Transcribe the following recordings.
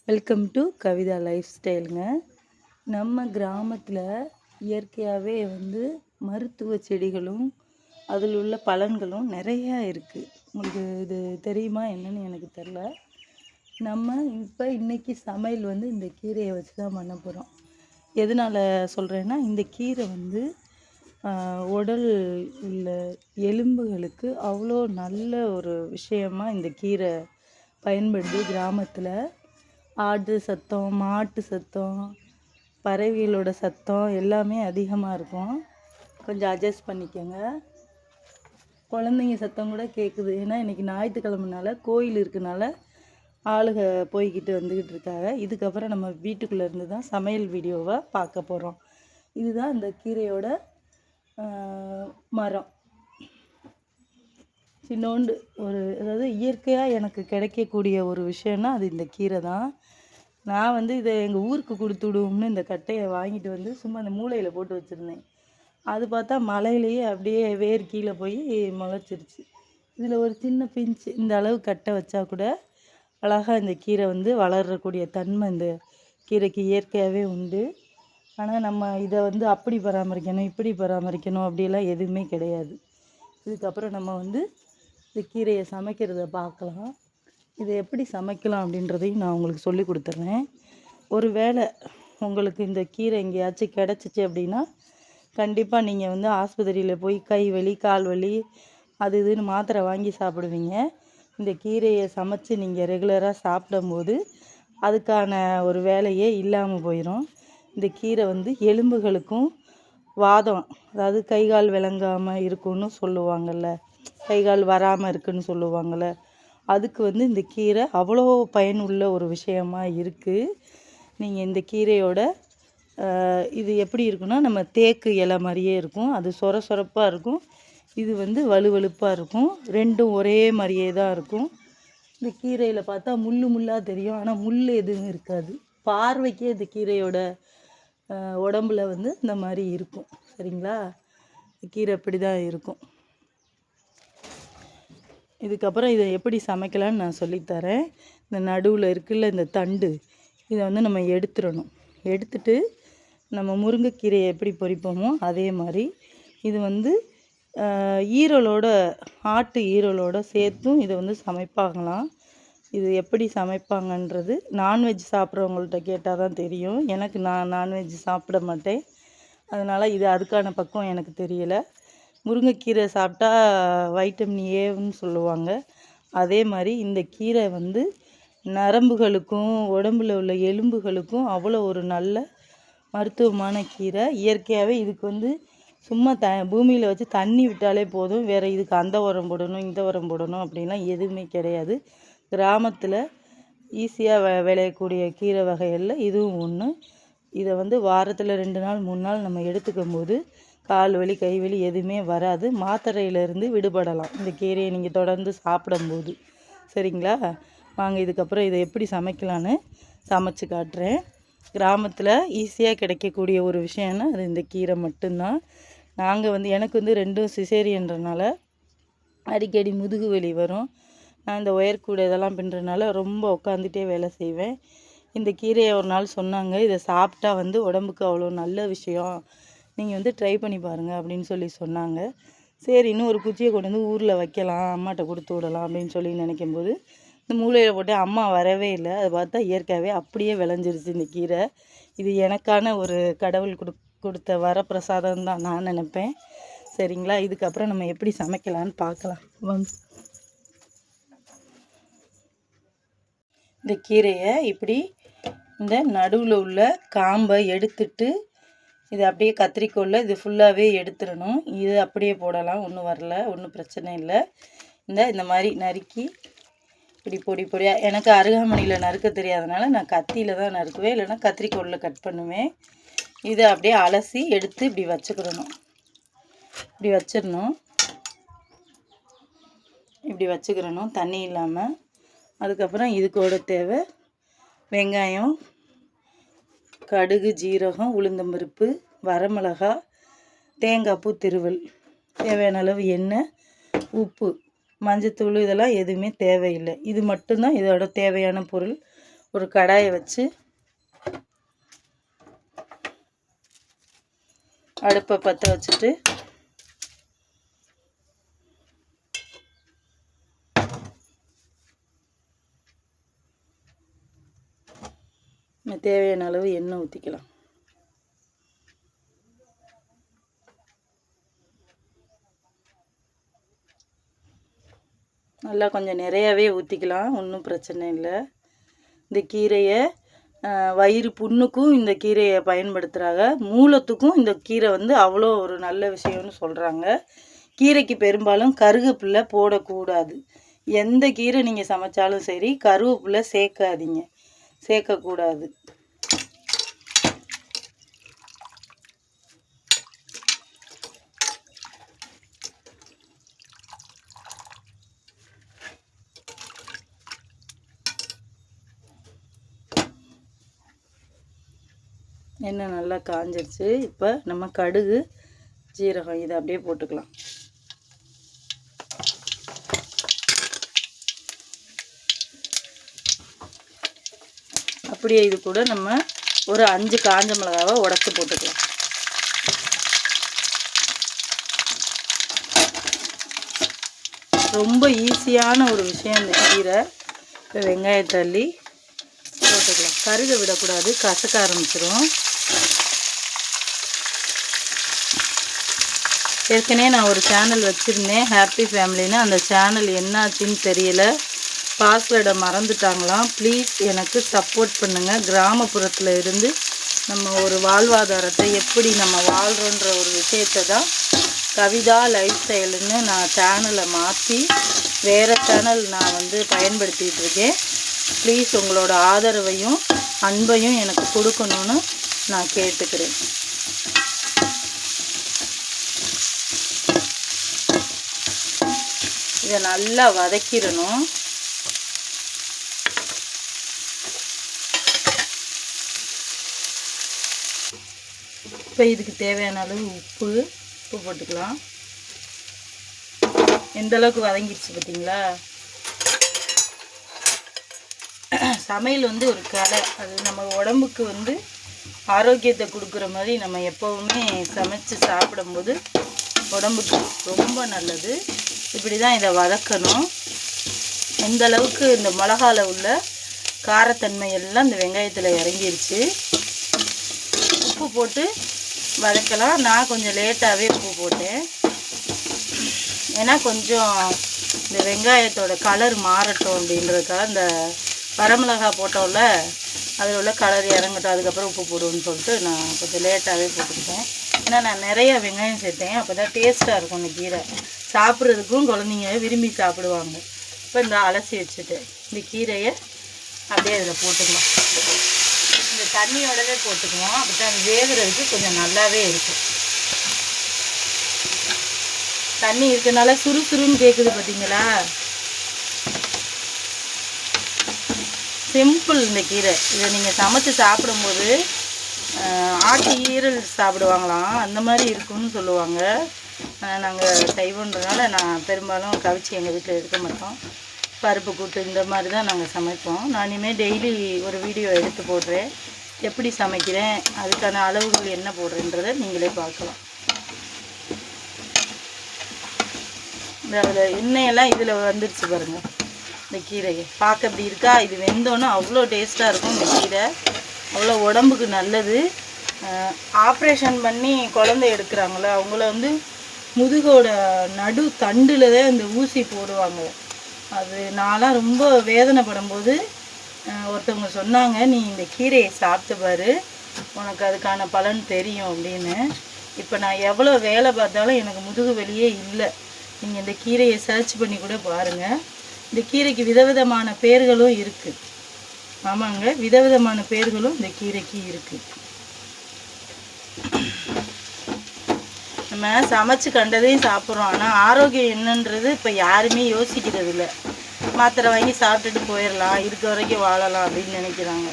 Welcome to Kavitha life ஸ்டைலுங்க. நம்ம கிராமத்தில் இயற்கையாகவே மருத்துவ செடிகளும் அதில் உள்ள பலன்களும் நிறையா இருக்குது. உங்களுக்கு இது தெரியுமா என்னன்னு எனக்கு தெரில. நம்ம இன்றைக்கி சமையல் இந்த கீரையை வச்சு தான் பண்ண போகிறோம். எதனால் சொல்கிறேன்னா, இந்த கீரை உடல் உள்ள எலும்புகளுக்கு அவ்வளோ நல்ல ஒரு விஷயமாக இந்த கீரை பயன்படுது. கிராமத்தில் ஆடு சத்தம், மாட்டு சத்தம், பறவைகளோட சத்தம் எல்லாமே அதிகமாக இருக்கும். கொஞ்சம் அட்ஜஸ்ட் பண்ணிக்கோங்க. குழந்தைங்க சத்தம் கூட கேட்குது. ஏன்னா இன்றைக்கி ஞாயிற்றுக்கிழமைனால கோயில் இருக்கனால ஆளுக போய்கிட்டு வந்துக்கிட்டு இருக்காங்க. இதுக்கப்புறம் நம்ம வீட்டுக்குள்ளே இருந்து தான் சமையல் வீடியோவை பார்க்க போகிறோம். இதுதான் இந்த கீரையோட மரம். சின்னோண்டு அதாவது இயற்கையாக எனக்கு கிடைக்கக்கூடிய ஒரு விஷயம்னா அது இந்த கீரை தான். நான் இதை எங்கள் ஊருக்கு கொடுத்து விடுவோம்னு இந்த கட்டையை வாங்கிட்டு சும்மா அந்த மூளையில் போட்டு வச்சுருந்தேன். அது பார்த்தா மழையிலேயே அப்படியே வேர் கீழே போய் முளைச்சிருச்சு. இதில் ஒரு சின்ன பிஞ்சு இந்த அளவு கட்டை வச்சா கூட அழகாக இந்த கீரை வளரக்கூடிய தன்மை இந்த கீரைக்கு இயற்கையாகவே உண்டு. ஆனால் நம்ம இதை அப்படி பராமரிக்கணும், இப்படி பராமரிக்கணும் அப்படியெல்லாம் எதுவுமே கிடையாது. இதுக்கப்புறம் நம்ம இந்த கீரையை சமைக்கிறத பார்க்கலாம். இதை எப்படி சமைக்கலாம் அப்படின்றதையும் நான் உங்களுக்கு சொல்லி கொடுத்துட்றேன். ஒரு வேளை உங்களுக்கு இந்த கீரை எங்கேயாச்சும் கிடச்சிச்சு அப்படின்னா கண்டிப்பாக நீங்கள் ஆஸ்பத்திரியில் போய் கை வலி, கால் வலி, அது இதுன்னு மாத்திரை வாங்கி சாப்பிடுவீங்க. இந்த கீரையை சமைச்சு நீங்கள் ரெகுலராக சாப்பிடும்போது அதுக்கான ஒரு வேலையே இல்லாமல் போயிடும். இந்த கீரை எலும்புகளுக்கும் வாதம், அதாவது கை கால் விளங்காமல் இருக்குன்னு சொல்லுவாங்கள்ல, கை கால் வராமல் இருக்குன்னு சொல்லுவாங்கள்ல, அதுக்கு இந்த கீரை அவ்வளோ பயனுள்ள ஒரு விஷயமாக இருக்குது. நீங்கள் இந்த கீரையோட இது எப்படி இருக்குன்னா, நம்ம தேக்கு இலை மாதிரியே இருக்கும். அது சொர சொரப்பாக இருக்கும். இது வலுவலுப்பாக இருக்கும். ரெண்டும் ஒரே மாதிரியே தான் இருக்கும். இந்த கீரையில் பார்த்தா முள்ளாக தெரியும், ஆனால் முள் எதுவும் இருக்காது. பார்வைக்கே இந்த கீரையோட உடம்புல இந்த மாதிரி இருக்கும். சரிங்களா? கீரை இப்படி தான் இருக்கும். இதுக்கப்புறம் இதை எப்படி சமைக்கலான்னு நான் சொல்லித்தரேன். இந்த நடுவில் இருக்குல்ல இந்த தண்டு, இதை நம்ம எடுத்துடணும். எடுத்துட்டு நம்ம முருங்கைக்கீரையை எப்படி பொரிப்போமோ அதே மாதிரி இது ஈரலோட, ஆட்டு ஈரலோட சேர்த்தும் இதை சமைப்பாங்களாம். இது எப்படி சமைப்பாங்கன்றது நான்வெஜ் சாப்பிட்றவங்கள்ட்ட கேட்டால் தான் தெரியும். நான் நான்வெஜ் சாப்பிட மாட்டேன், அதனால் இது அதுக்கான பக்குவம் எனக்கு தெரியலை. முருங்கைக்கீரை சாப்பிட்டா வைட்டமின் ஏன்னு சொல்லுவாங்க. அதே மாதிரி இந்த கீரை நரம்புகளுக்கும் உடம்புல உள்ள எலும்புகளுக்கும் அவ்வளோ ஒரு நல்ல மருத்துவமான கீரை. இயற்கையாகவே இதுக்கு சும்மா பூமியில் வச்சு தண்ணி விட்டாலே போதும். வேறு இதுக்கு அந்த உரம் போடணும், இந்த உரம் போடணும் அப்படின்லாம் எதுவுமே கிடையாது. கிராமத்தில் ஈஸியாக விளையக்கூடிய கீரை வகைகளில் இதுவும் ஒன்று. இதை வாரத்தில் 2 நாள் 3 நாள் நம்ம எடுத்துக்கும் போது கால் வலி, கை வலி எதுவுமே வராது. மாத்திரையிலேருந்து விடுபடலாம் இந்த கீரையை நீங்கள் தொடர்ந்து சாப்பிடும்போது. சரிங்களா? வாங்க இதுக்கப்புறம் இதை எப்படி சமைக்கலான்னு சமைச்சு காட்டுறேன். கிராமத்தில் ஈஸியாக கிடைக்கக்கூடிய ஒரு விஷயம்னா அது இந்த கீரை மட்டும்தான். நாங்கள் எனக்கு 2ம் சிசேரியன்றனால அடிக்கடி முதுகு வலி வரும். நான் இந்த ஒயர் கூட இதெல்லாம் பின்னுறதுனால ரொம்ப உட்காந்துட்டே வேலை செய்வேன். இந்த கீரையை ஒரு நாள் சொன்னாங்க, இதை சாப்பிட்டா உடம்புக்கு அவ்வளோ நல்ல விஷயம், நீங்கள் ட்ரை பண்ணி பாருங்கள் அப்படின்னு சொன்னாங்க. சரி, இன்னும் ஒரு குச்சியை கொண்டு ஊரில் வைக்கலாம், அம்மாட்ட கொடுத்து விடலாம் அப்படின்னு நினைக்கும்போது இந்த மூளையில் போட்டு அம்மா வரவே இல்லை. அதை பார்த்தா இயற்கையாகவே அப்படியே விளைஞ்சிருச்சு இந்த கீரை. இது எனக்கான ஒரு கடவுள் கொடுத்த வரப்பிரசாதம் தான் நான் நினைப்பேன். சரிங்களா? இதுக்கப்புறம் நம்ம எப்படி சமைக்கலான்னு பார்க்கலாம். இந்த கீரையை இப்படி இந்த நடுவில் உள்ள காம்பை எடுத்துட்டு இது அப்படியே கத்திரிக்கோலில் இது ஃபுல்லாகவே எடுத்துடணும். இது அப்படியே போடலாம், ஒன்றும் வரல, ஒன்றும் பிரச்சனை இல்லை. இந்த மாதிரி நறுக்கி இப்படி பொடி பொடியாக, எனக்கு அருகாமனையில் நறுக்க தெரியாதனால நான் கத்தியில் தான் நறுக்குவேன், இல்லைன்னா கத்திரிக்கோலில் கட் பண்ணுவேன். இதை அப்படியே அலசி எடுத்து இப்படி வச்சுக்கிடணும். இப்படி வச்சிடணும், இப்படி வச்சுக்கிறணும் தண்ணி இல்லாமல். அதுக்கப்புறம் இதுக்கோட தேவை வெங்காயம், கடுகு, ஜீரகம், உளுந்தம்பருப்பு, வரமிளகா, தேங்காய் பூ திருவல், தேவையான அளவு எண்ணெய், உப்பு, மஞ்சத்தூள், இதெல்லாம் எதுவுமே தேவையில்லை. இது மட்டும்தான் இதோட தேவையான பொருள். ஒரு கடாயை வச்சு அடுப்பை பற்ற வச்சுட்டு தேவையான அளவு எண்ணெய் ஊற்றிக்கலாம். நல்லா கொஞ்சம் நிறையாவே ஊற்றிக்கலாம், ஒன்றும் பிரச்சனை இல்லை. இந்த கீரையை வயிறு புண்ணுக்கும் இந்த கீரையை பயன்படுத்துகிறாங்க. மூலத்துக்கும் இந்த கீரை வந்து அவ்வளோ ஒரு நல்ல விஷயம்னு சொல்கிறாங்க. கீரைக்கு பெரும்பாலும் கருவேப்பிலை போடக்கூடாது. எந்த கீரை நீங்கள் சமைச்சாலும் சரி கருவேப்பிலை சேர்க்காதீங்க, சேர்க்கக்கூடாது. எண்ணெய் நல்லா காஞ்சிருச்சு. இப்போ நம்ம கடுகு ஜீரகம் இதை அப்படியே போட்டுக்கலாம். அப்படியே இது கூட நம்ம ஒரு 5 காஞ்ச மிளகாவை உடைச்சி போட்டுக்கலாம். ரொம்ப ஈஸியான ஒரு விஷயம் இந்த கீரை. இப்போ வெங்காயத்தை அள்ளி போட்டுக்கலாம். கருக விடக்கூடாது, கசக்க ஆரம்பிச்சிடும். ஏற்கனவே நான் ஒரு சேனல் வச்சுருந்தேன், ஹாப்பி ஃபேமிலின்னு. அந்த சேனல் என்னாச்சுன்னு தெரியல, பாஸ்வேர்டை மறந்துட்டாங்களாம். ப்ளீஸ் எனக்கு சப்போர்ட் பண்ணுங்கள். கிராமப்புறத்தில் இருந்து நம்ம ஒரு வாழ்வாதாரத்தை எப்படி நம்ம வாழ்கிறோன்ற ஒரு விஷயத்தை தான் கவிதா லைஃப் ஸ்டைலுன்னு நான் சேனலை மாற்றி வேறு சேனல் நான் வந்து பயன்படுத்திகிட்டு இருக்கேன். ப்ளீஸ் உங்களோட ஆதரவையும் அன்பையும் எனக்கு கொடுக்கணும்னு நான் கேட்டுக்கிறேன். இதை நல்லா வதக்கிடணும். இப்போ இதுக்கு தேவையான அளவு உப்பு போட்டுக்கலாம். எந்த அளவுக்கு வதங்கிடுச்சு பார்த்தீங்களா? சமையல் வந்து ஒரு கலை. அது நம்ம உடம்புக்கு வந்து ஆரோக்கியத்தை கொடுக்குற மாதிரி நம்ம எப்போவுமே சமைச்சு சாப்பிடும்போது உடம்புக்கு ரொம்ப நல்லது. இப்படி தான் இதை வதக்கணும். எந்த அளவுக்கு இந்த மிளகாவில் உள்ள காரத்தன்மை எல்லாம் இந்த வெங்காயத்தில் இறங்கிருச்சு. உப்பு போட்டு வதக்கலாம். நான் கொஞ்சம் லேட்டாகவே உப்பு போட்டேன், ஏன்னா கொஞ்சம் இந்த வெங்காயத்தோட கலர் மாறட்டும் அப்படின்றதுக்காக. இந்த வரமிளகா போட்டோம்ல, அதில் உள்ள கலர் இறங்கட்டும், அதுக்கப்புறம் உப்பு போடுவோன்னு சொல்லிட்டு நான் கொஞ்சம் லேட்டாகவே போட்டுக்கிட்டேன். ஏன்னா நான் நிறைய வெங்காயம் சேர்த்தேன், அப்போ தான் டேஸ்ட்டாக இருக்கும் இந்த கீரை. சாப்பிட்றதுக்கும் குழந்தைங்க விரும்பி சாப்பிடுவாங்க. இப்போ இந்த அலசி வச்சுட்டு இந்த கீரையை அப்படியே அதில் போட்டுக்கலாம். இந்த தண்ணியோடவே போட்டுக்குவோம், அப்போ தான் வேகிறதுக்கு கொஞ்சம் நல்லாவே இருக்கும். தண்ணி இருக்கனால சுறுசுறுன்னு கேட்குது பார்த்தீங்களா? சிம்பிள் இந்த கீரை. இதை நீங்கள் சமைச்சு சாப்பிடும்போது ஆட்டு ஈரல் சாப்பிடுவாங்களாம், அந்த மாதிரி இருக்குன்னு சொல்லுவாங்க. நாங்கள் சைவன்றதுனால நான் பெரும்பாலும் கவிச்சி எங்கள் வீட்டில் எடுக்க மாட்டோம். பருப்பு கூட்டு இந்த மாதிரி தான் நாங்கள் சமைப்போம். நான் இனிமேல் டெய்லி ஒரு வீடியோ எடுத்து போடுறேன், எப்படி சமைக்கிறேன், அதுக்கான அளவுகள் என்ன போடுறேன்றதை நீங்களே பார்க்கலாம். இந்த எண்ணெயெல்லாம் இதில் வந்துடுச்சு பாருங்கள். இந்த கீரையை பார்க்க இப்படி இருக்கா? இது வெந்தோன்னா அவ்வளோ டேஸ்ட்டாக இருக்கும். இந்த கீரை அவ்வளோ உடம்புக்கு நல்லது. ஆப்ரேஷன் பண்ணி குழந்தை எடுக்கிறாங்கள, அவங்கள வந்து முதுகோட நடு தண்டில் தான் இந்த ஊசி போடுவாங்க. அது நான்லாம் ரொம்ப வேதனைப்படும் போது ஒருத்தவங்க சொன்னாங்க, நீ இந்த கீரையை சாப்பிட்டு பாரு, உனக்கு அதுக்கான பலன் தெரியும் அப்படின்னு. இப்போ நான் எவ்வளோ வேலை பார்த்தாலும் எனக்கு முதுகு வலியே இல்லை. நீங்கள் இந்த கீரையை சர்ச் பண்ணி கூட பாருங்கள். இந்த கீரைக்கு விதவிதமான பேர்களும் இருக்குது. ஆமாங்க, விதவிதமான பேர்களும் இந்த கீரைக்கு இருக்குது. நம்ம சமைச்சு கண்டதையும் சாப்பிட்றோம், ஆனால் ஆரோக்கியம் என்னன்றது இப்போ யாருமே யோசிக்கிறது இல்லை. மாத்திரை வாங்கி சாப்பிட்டுட்டு போயிடலாம், இருக்க வரைக்கும் வாழலாம் அப்படின்னு நினைக்கிறாங்க.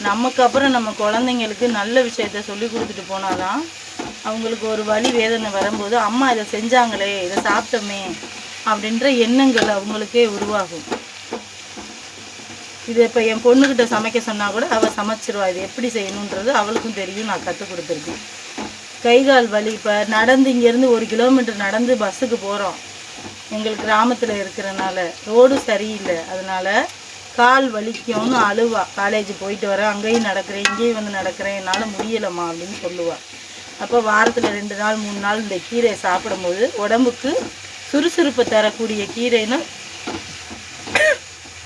நமக்கு அப்புறம் நம்ம குழந்தைங்களுக்கு நல்ல விஷயத்த சொல்லி கொடுத்துட்டு போனாதான் அவங்களுக்கு ஒரு வலி வேதனை வரும்போது அம்மா இதை செஞ்சாங்களே, இதை சாப்பிட்டோமே அப்படின்ற எண்ணங்கள் அவங்களுக்கே உருவாகும். இது இப்போ என் பொண்ணுக்கிட்ட சமைக்க சொன்னால் கூட அவள் சமைச்சிருவா. இது எப்படி செய்யணுன்றது அவளுக்கும் தெரியும், நான் கற்றுக் கொடுத்துருக்கேன். கை கால் வலி, இப்போ நடந்து இங்கேருந்து 1 கிலோமீட்டர் நடந்து பஸ்ஸுக்கு போகிறோம். எங்களுக்கு கிராமத்தில் இருக்கிறனால ரோடு சரியில்லை, அதனால் கால் வலிக்கும்னு அழுவா. காலேஜ் போயிட்டு வரேன், அங்கேயும் நடக்கிறேன், இங்கேயும் வந்து நடக்கிறேன், என்னால் முடியலைம்மா அப்படின்னு சொல்லுவாள். அப்போ வாரத்தில் 2 நாள் 3 நாள் இந்த கீரையை சாப்பிடும்போது உடம்புக்கு சுறுசுறுப்பு தரக்கூடிய கீரைன்னு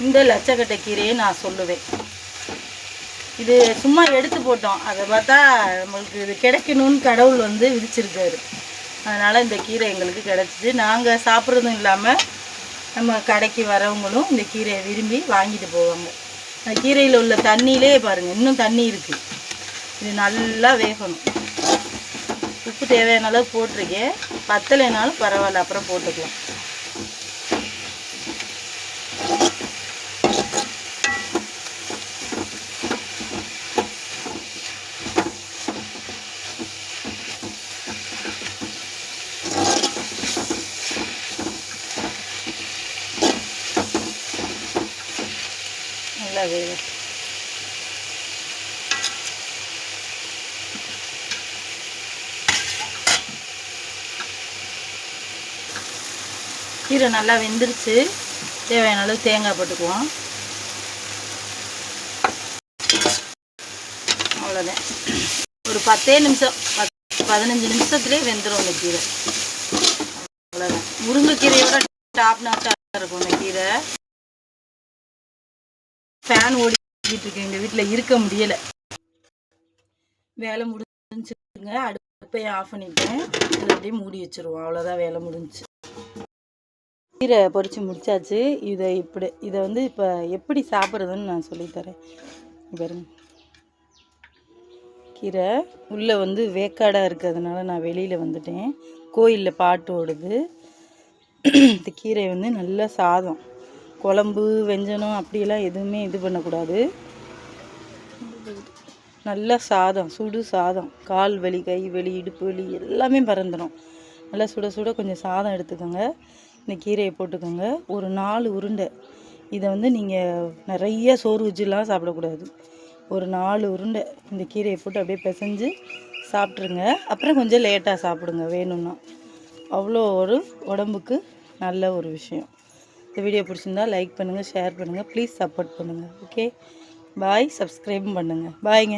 இந்த லட்சக்கட்டை கீரையை நான் சொல்லுவேன். இது சும்மா எடுத்து போட்டோம், அதை பார்த்தா நம்மளுக்கு இது கிடைக்கணும்னு கடவுள் வந்து விதிச்சிருக்காரு. அதனால் இந்த கீரை எங்களுக்கு கிடச்சிது. நாங்கள் சாப்பிட்றதும் இல்லாமல் நம்ம கடைக்கு வரவங்களும் இந்த கீரையை விரும்பி வாங்கிட்டு போவாங்க. அந்த கீரையில் உள்ள தண்ணியிலே பாருங்கள், இன்னும் தண்ணி இருக்குது. இது நல்லா வேகணும். உப்பு தேவையான அளவு போட்டிருக்கேன், பத்தலைனாலும் பரவாயில்ல, அப்புறம் போட்டுக்கலாம். நல்லா வேக கீரை நல்லா வெந்துருச்சு. தேவையான அளவு தேங்காய் போட்டுக்குவோம். அவ்வளோதான். ஒரு 10 நிமிஷம் 15 நிமிஷத்துலேயே வெந்துடும் இந்த கீரை. அவ்வளோதான். முருங்கைக்கீரையோட டாப் நாச்சாக இருக்கும் இந்த கீரை. ஃபேன் ஓடிக்கிட்டு இருக்கு, எங்கள் வீட்டில் இருக்க முடியலை. வேலை முடிஞ்சுங்க. அடுப்பையை ஆஃப் பண்ணிட்டேன். இதை அப்படியே மூடி வச்சுருவோம். அவ்வளோதான், வேலை முடிஞ்சு. கீரை பொரித்து முடிச்சாச்சு. இதை வந்து இப்போ எப்படி சாப்பிட்றதுன்னு நான் சொல்லித்தரேன். பாருங்க, கீரை உள்ளே வந்து வேக்காடாக இருக்கிறதுனால நான் வெளியில் வந்துட்டேன். கோயிலில் பாட்டு ஓடுது. இந்த கீரை வந்து நல்லா சாதம், குழம்பு வெஞ்சனம் அப்படியெல்லாம் எதுவுமே இது பண்ணக்கூடாது. நல்லா சாதம், சுடு சாதம், கால் வலி, கை வலி, இடுப்பு வலி எல்லாமே பறந்துடும். நல்லா சுட சுட கொஞ்சம் சாதம் எடுத்துக்கோங்க. இந்த கீரையை போட்டுக்கோங்க. ஒரு 4 உருண்டை. இதை வந்து நீங்கள் நிறைய சோறு வச்சுலாம் சாப்பிடக்கூடாது. ஒரு 4 உருண்டை இந்த கீரையை போட்டு அப்படியே பிசைஞ்சு சாப்பிட்ருங்க. அப்புறம் கொஞ்சம் லேட்டாக சாப்பிடுங்க வேணும்னா. அவ்வளோ ஒரு உடம்புக்கு நல்ல ஒரு விஷயம். இந்த வீடியோ பிடிச்சிருந்தா லைக் பண்ணுங்கள், ஷேர் பண்ணுங்கள், ப்ளீஸ் சப்போர்ட் பண்ணுங்கள். Okay bye. சப்ஸ்கிரைபும் பண்ணுங்கள். பாய்ங்க.